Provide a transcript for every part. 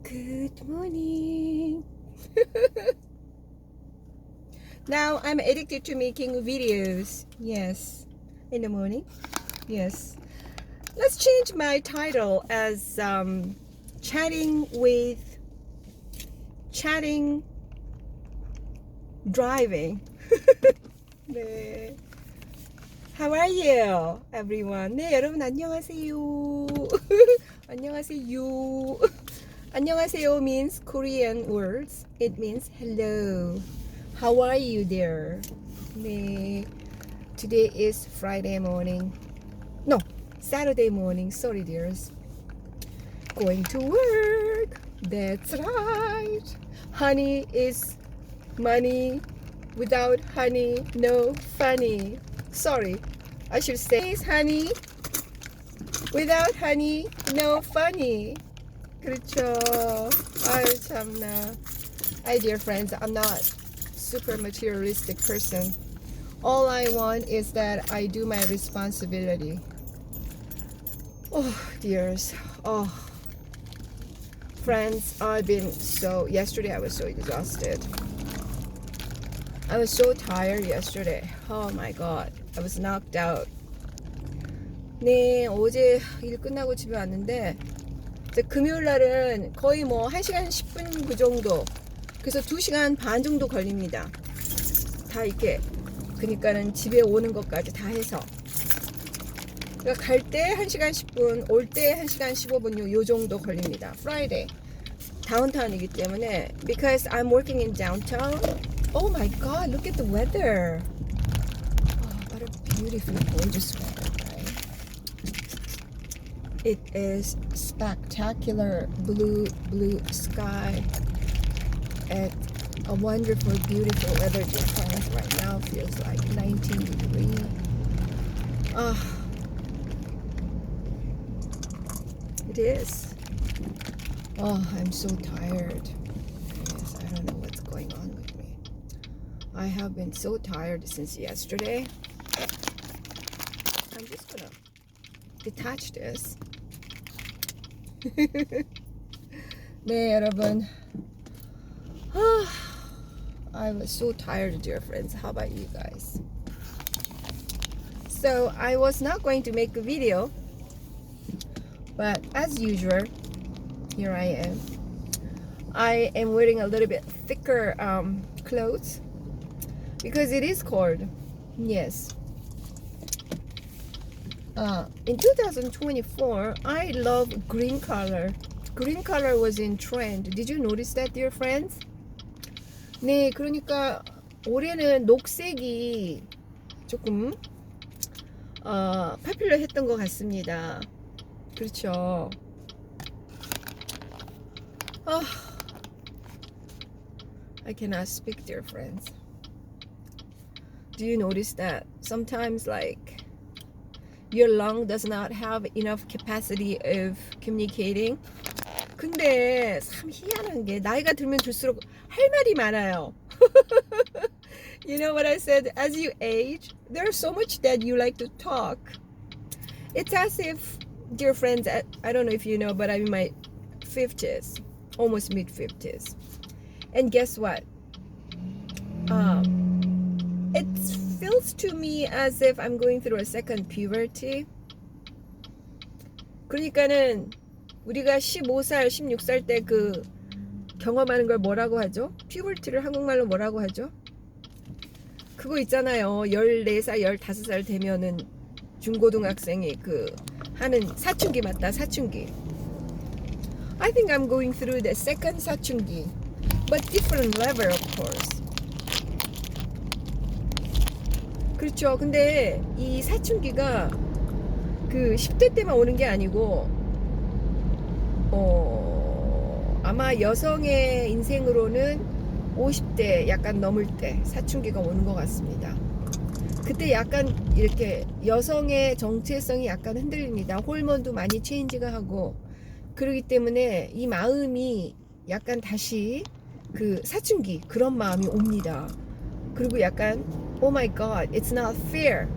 Good morning. Now I'm addicted to making videos. Yes. In the morning. Yes. Let's change my title as chatting driving. 네. How are you, everyone? 네, 여러분 안녕하세요. 안녕하세요. 안녕하세요 means Korean words. It means hello. How are you there? 네. Today is Friday morning. No, Saturday morning. Sorry, dears. Going to work. That's right. Honey is money. Without honey, no funny. Sorry, I should say is honey. Without honey, no funny. 그렇죠. 아유 참나. Hi dear friends, I'm not super materialistic person. All I want is that I do my responsibility. Oh dears. Oh friends, yesterday I was so exhausted. I was so tired yesterday. Oh my god. I was knocked out. 네, 어제 일 끝나고 집에 왔는데 금요일 날은 거의 뭐 1시간 10분 그 정도. 그래서 2시간 반 정도 걸립니다. 다 이렇게. 그러니까는 집에 오는 것까지 다 해서. 그러니까 갈 때 1시간 10분, 올 때 1시간 15분 요 정도 걸립니다. Friday. 다운타운이기 때문에 because I'm working in downtown. Oh my god, look at the weather. Oh, what a beautifully gorgeous weather, right? It is spectacular blue sky and a wonderful, beautiful weather. Difference right now feels like 19 degrees. It is. Oh, I'm so tired. Yes, I don't know what's going on with me. I have been so tired since yesterday. I'm just gonna detach this. 네, 여러분. I was so tired, dear friends. How about you guys? So, I was not going to make a video, but as usual, here I am. I am wearing a little bit thicker clothes because it is cold. Yes. In 2024, I love green color. Green color was in trend. Did you notice that, dear friends? 네, 그러니까 올해는 녹색이 조금 popular 했던 것 같습니다. 그렇죠. I cannot speak, dear friends. Do you notice that sometimes like your lung does not have enough capacity of communicating? 근데 참 희한한 게 나이가 들면 들수록 할 말이 많아요. You know what I said? As you age, there's so much that you like to talk. It's as if, dear friends, I don't know if you know, but I'm in my 50s, almost mid-50s. And guess what? It feels to me as if I'm going through a second puberty. 그러니까는 우리가 15살, 16살 때 그 경험하는 걸 뭐라고 하죠? 퓨버티를 한국말로 뭐라고 하죠? 그거 있잖아요. 14살, 15살 되면은 중고등학생이 그 하는 사춘기 맞다, 사춘기. I think I'm going through the second 사춘기. But different level, of course. 그렇죠. 근데 이 사춘기가 그 10대 때만 오는 게 아니고 아마 여성의 인생으로는 50대 약간 넘을 때 사춘기가 오는 것 같습니다. 그때 약간 이렇게 여성의 정체성이 약간 흔들립니다. 호르몬도 많이 체인지가 하고 그러기 때문에 이 마음이 약간 다시 그 사춘기 그런 마음이 옵니다. 그리고 약간 oh my god, it's not fair.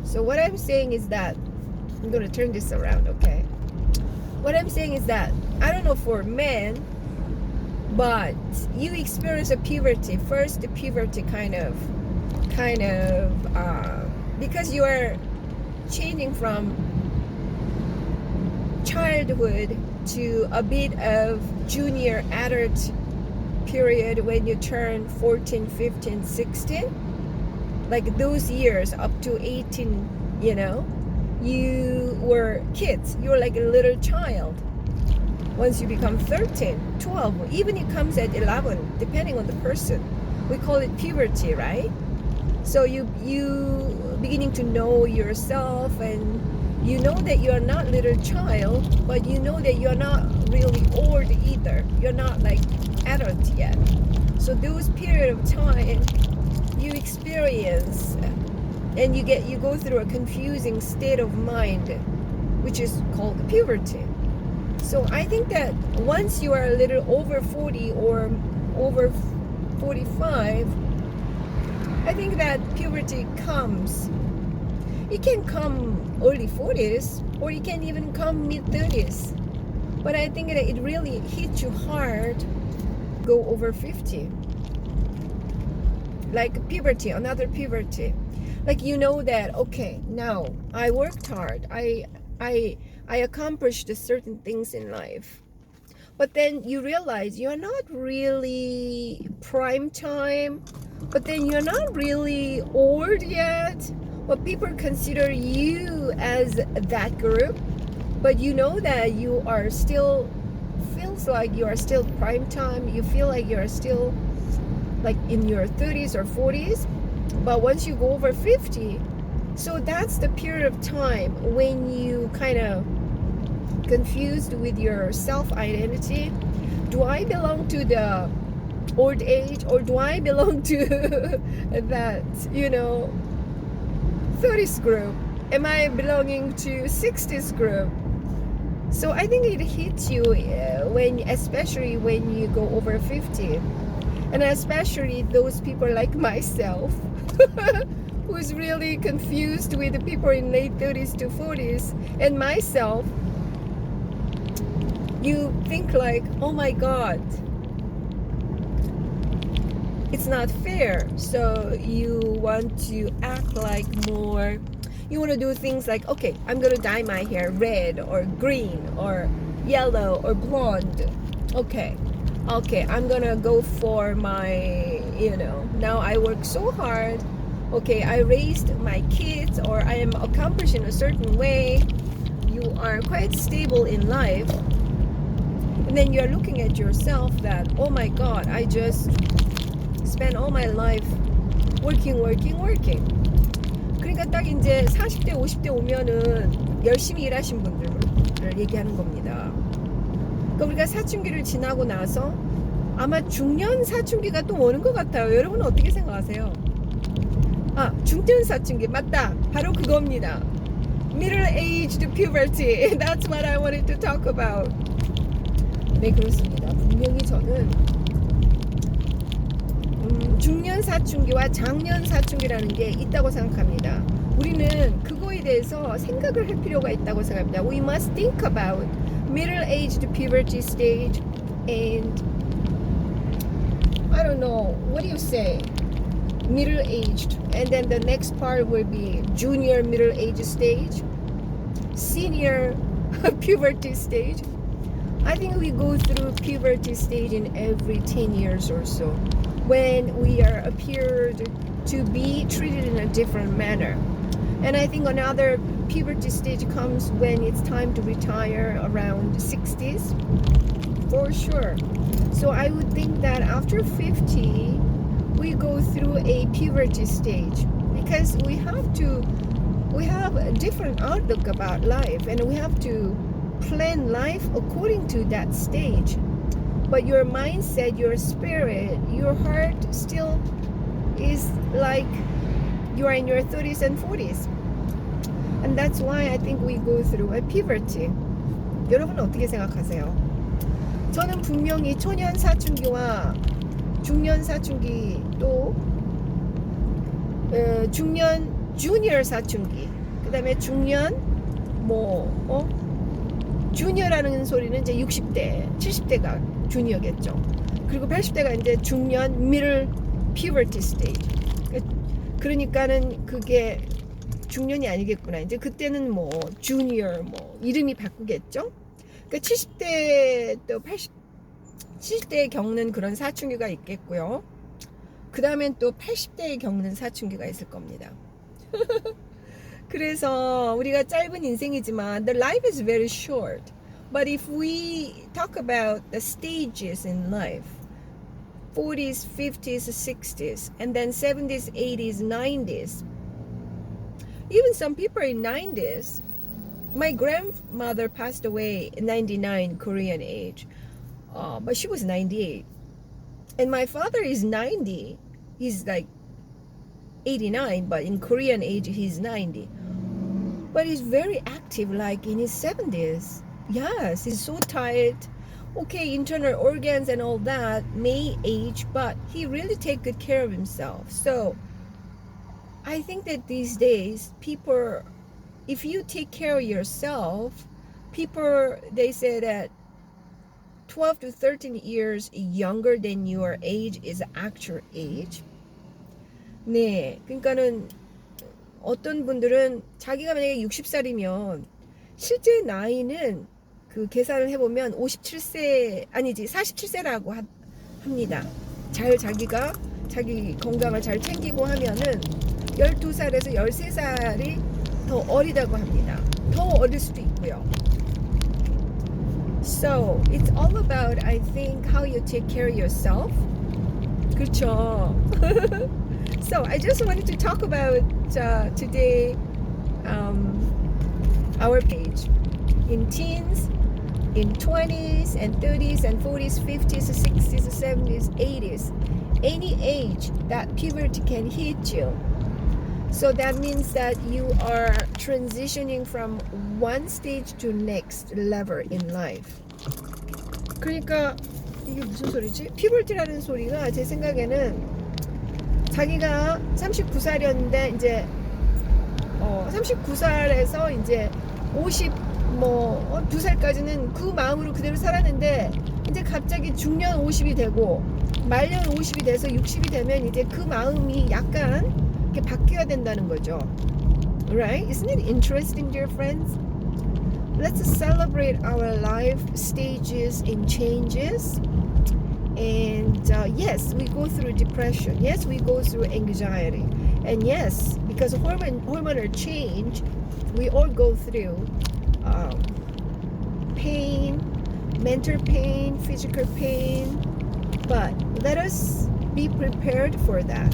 So what I'm saying is that I'm going to turn this around, okay? What I'm saying is that I don't know for men, but you experience a puberty first, the puberty kind of because you are changing from childhood to a bit of junior adult period when you turn 14, 15, 16, like those years up to 18, you were kids, you were like a little child. Once you become 13, 12, even it comes at 11, depending on the person, we call it puberty, right? So you beginning to know yourself, and you know that you're not little child, but you know that you're not really old either. You're not like adult yet. So those period of time you experience, and you go through a confusing state of mind, which is called puberty. So I think that once you are a little over 40 or over 45, I think that puberty comes. It can come early 40s, or it can even come mid 30s. But I think that it really hits you hard go over 50. Like puberty, another puberty. Like that, okay, now I worked hard. I accomplished certain things in life. But then you realize you're not really prime time, but then you're not really old yet. But people consider you as that group, but you know that you are still, feels like you are still prime time. You feel like you're still like in your 30s or 40s. But once you go over 50, so that's the period of time when you kind of confused with your self-identity. Do I belong to the old age, or do I belong to that 30s group? Am I belonging to 60s group? So I think it hits you especially when you go over 50, and especially those people like myself who's really confused with the people in late 30s to 40s, and myself. You think like, oh my God, it's not fair. So you want to act like more, you want to do things like, okay, I'm going to dye my hair red or green or yellow or blonde. Okay, I'm going to go for my, now I work so hard. Okay, I raised my kids, or I am accomplished in a certain way. You are quite stable in life. And then you're looking at yourself that, oh my God, I just spent all my life working. 그러니까 딱 이제 40대, 50대 오면은 열심히 일하신 분들을 얘기하는 겁니다. 그러니까 우리가 사춘기를 지나고 나서 아마 중년 사춘기가 또 오는 것 같아요. 여러분은 어떻게 생각하세요? 중년 사춘기, 맞다. 바로 그겁니다. Middle-aged puberty. That's what I wanted to talk about. 네, 그렇습니다. 분명히 저는 중년 사춘기와 장년 사춘기라는 게 있다고 생각합니다. 우리는 그거에 대해서 생각을 할 필요가 있다고 생각합니다. We must think about middle-aged puberty stage and I don't know, what do you say? Middle-aged, and then the next part will be junior middle-aged stage, senior puberty stage. I think we go through puberty stage in every 10 years or so, when we are appeared to be treated in a different manner. And I think another puberty stage comes when it's time to retire around 60s, for sure. So I would think that after 50, we go through a puberty stage, because we have a different outlook about life, and we have to plan life according to that stage. But your mindset, your spirit, your heart still is like you are in your 30s and 40s. And that's why I think we go through a puberty. 여러분은 어떻게 생각하세요? 저는 분명히 초년 사춘기와 중년 사춘기, 또 중년 주니어 사춘기, 그 다음에 중년 주니어라는 소리는 이제 60대, 70대가 주니어겠죠. 그리고 80대가 이제 중년, middle puberty stage. 그러니까는 그게 중년이 아니겠구나. 이제 그때는 뭐 주니어 뭐 이름이 바꾸겠죠. 그러니까 70대 또 70대에 겪는 그런 사춘기가 있겠고요. 그 다음엔 또 80대에 겪는 사춘기가 있을 겁니다. 그래서 우리가 짧은 인생이지만 the life is very short. But if we talk about the stages in life, 40s, 50s, 60s, and then 70s, 80s, 90s, even some people in 90s. My grandmother passed away in 99 Korean age, but she was 98. And my father is 90. He's like 89, but in Korean age, he's 90. But he's very active, like in his 70s. Yes, he's so tired. Okay, internal organs and all that may age, but he really take good care of himself. So I think that these days, people, if you take care of yourself, people, they say that 12 to 13 years younger than your age is actual age. 네, 그러니까는 어떤 분들은 자기가 만약에 60살이면 실제 나이는 그 계산을 해보면 57세, 아니지, 47세라고 합니다. 잘 자기가 자기 건강을 잘 챙기고 하면은 12살에서 13살이 더 어리다고 합니다. 더 어릴 수도 있고요. So, it's all about, I think, how you take care of yourself. 그렇죠. So, I just wanted to talk about today our page. In teens, in 20s and 30s and 40s, 50s, 60s, 70s, 80s, any age that puberty can hit you. So that means that you are transitioning from one stage to next level in life. 그러니까 이게 무슨 소리지? 피볼티라는 소리가 제 생각에는 자기가 39살이었는데 이제 39살에서 이제 50 2살까지는 그 마음으로 그대로 살았는데 이제 갑자기 중년 50이 되고 말년 50이 돼서 60이 되면 이제 그 마음이 약간 이렇게 바뀌어야 된다는 거죠. Right? Isn't it interesting, dear friends? Let's celebrate our life stages and changes. And yes, we go through depression. Yes, we go through anxiety. And yes, because hormonal change, we all go through pain, mental pain, physical pain. But let us be prepared for that.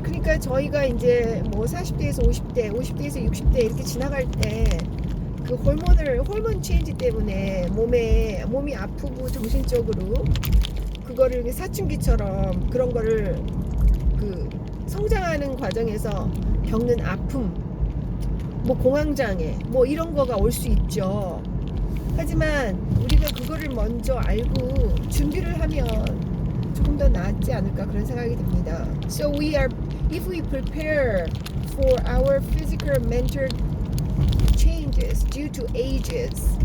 그러니까 저희가 이제 뭐 40대에서 50대, 50대에서 60대 이렇게 지나갈 때 그 호르몬 체인지 때문에 몸이 아프고 정신적으로 그거를 사춘기처럼 그런 거를 그 성장하는 과정에서 겪는 아픔, 뭐 공황장애, 뭐 이런 거가 올 수 있죠. 하지만 우리가 그거를 먼저 알고 준비를 하면 조금 더 낫지 않을까 그런 생각이 듭니다. So if we prepare for our physical, mental changes due to ages,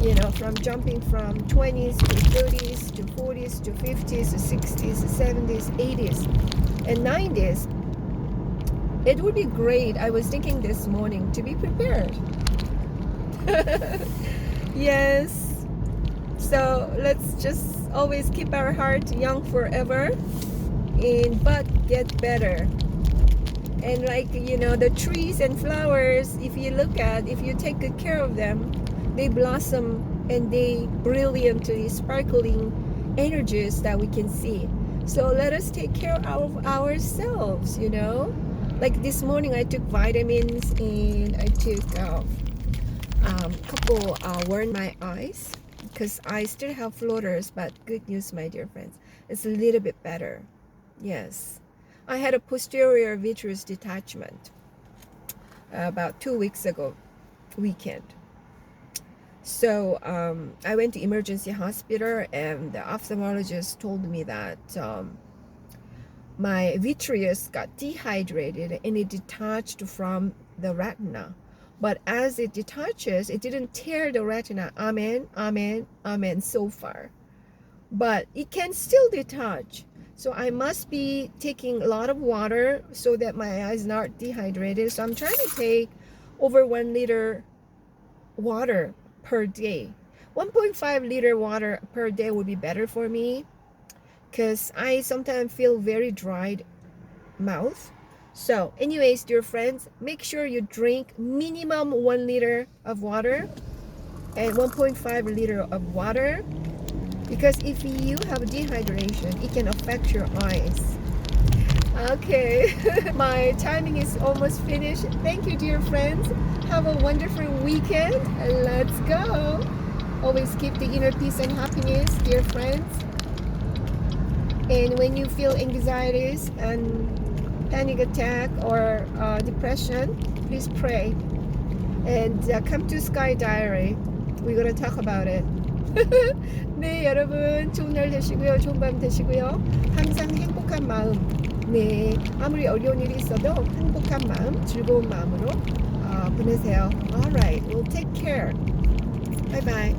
you know, from jumping from 20s to 30s to 40s to 50s to 60s to 70s, 80s, and 90s, it would be great. I was thinking this morning to be prepared. Yes. So let's just always keep our heart young forever, but get better. And like, you know, the trees and flowers, if you take good care of them, they blossom and they brilliantly sparkling energies that we can see. So let us take care of ourselves, you know. Like this morning I took vitamins and I took couple warmed my eyes because I still have floaters, but good news, my dear friends, it's a little bit better. Yes, I had a posterior vitreous detachment about 2 weeks ago weekend. So I went to emergency hospital and the ophthalmologist told me that my vitreous got dehydrated and it detached from the retina. But as it detaches, it didn't tear the retina. Amen, amen, amen so far. But it can still detach. So I must be taking a lot of water so that my eyes not dehydrated. So I'm trying to take over 1 liter water per day. 1.5 liter water per day would be better for me because I sometimes feel very dried mouth. So anyways, dear friends, make sure you drink minimum 1 liter of water and 1.5 liter of water, because if you have dehydration, it can affect your eyes. Okay, my timing is almost finished. Thank you, dear friends. Have a wonderful weekend. Let's go. Always keep the inner peace and happiness, dear friends. And when you feel anxieties and panic attack or depression, please pray and come to Sky Diary. We're gonna talk about it. 네, 여러분 좋은 날 되시고요. 좋은 밤 되시고요. 항상 행복한 마음. 네, 아무리 어려운 일이 있어도 행복한 마음, 즐거운 마음으로 보내세요. Alright, we'll take care. Bye bye.